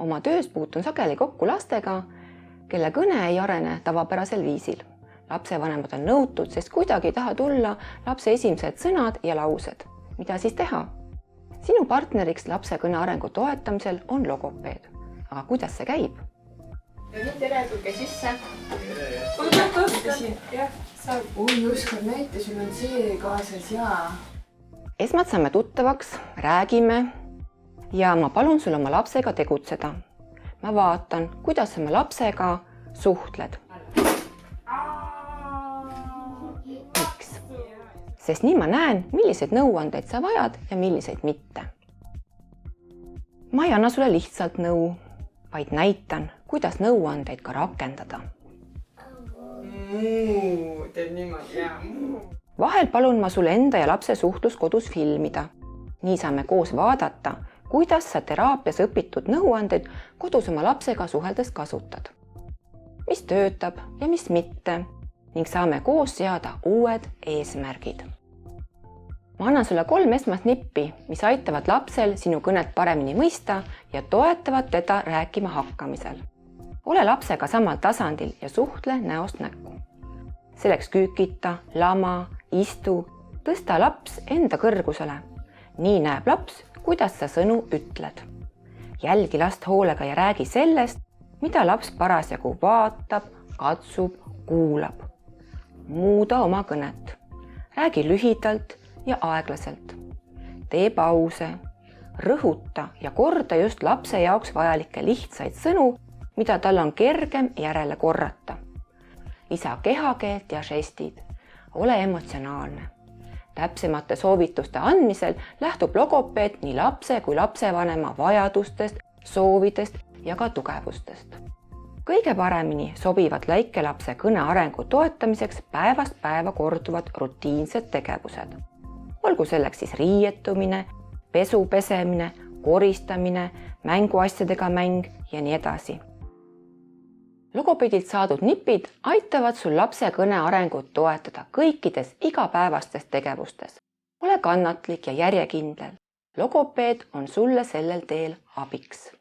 Oma töös puutun sageli kokku lastega, kelle kõne ei arene tavapärasel viisil. Lapsevanemad on nõutud, sest kuidagi ei taha tulla lapse esimesed sõnad ja laused. Mida siis teha? Sinu partneriks lapse kõne arengu toetamisel on logopeed. Aga kuidas see käib? Tere, tulge sisse. Ükskord näite, sul on see kaasas ja... Esmalt saame tuttavaks, räägime ja ma palun sul oma lapsega tegutseda. Ma vaatan, kuidas oma lapsega suhtled. Miks? Sest nii ma näen, milliseid nõuandeid sa vajad ja milliseid mitte. Ma ei anna sulle lihtsalt nõu, vaid näitan, kuidas nõuandeid ka rakendada. Teeb niimoodi, jah. Vahel palun ma sulle enda ja lapse suhtlus kodus filmida. Nii saame koos vaadata, kuidas sa teraapias õpitud nõuandeid kodus oma lapsega suheldes kasutad. Mis töötab ja mis mitte ning saame koos seada uued eesmärgid. Ma annan sulle 3 esmast nippi, mis aitavad lapsel sinu kõnet paremini mõista ja toetavad teda rääkima hakkamisel. Ole lapsega samal tasandil ja suhtle näost näkku. Selleks küükita, lama, istu, tõsta laps enda kõrgusele. Nii näeb laps, kuidas sa sõnu ütled. Jälgi last hoolega ja räägi sellest, mida laps parasjagu vaatab, katsub, kuulab. Muuda oma kõnet. Räägi lühidalt ja aeglaselt. Tee pause, rõhuta ja korda just lapse jaoks vajalikke lihtsaid sõnu, mida tal on kergem järele korrata. Lisa kehakeelt ja žestid. Ole emotsionaalne. Täpsemate soovituste andmisel lähtub logopeed nii lapse kui lapsevanema vajadustest, soovidest ja ka tugevustest. Kõige paremini sobivad väikelapse kõne arengu toetamiseks päevast päeva korduvad rutiinsed tegevused. Olgu selleks siis riietumine, pesu pesemine, koristamine, mänguasjadega mäng ja nii edasi. Logopeedilt saadud nipid aitavad sul lapse kõne arengut toetada kõikides igapäevastes tegevustes. Ole kannatlik ja järjekindel. Logopeed on sulle sellel teel abiks.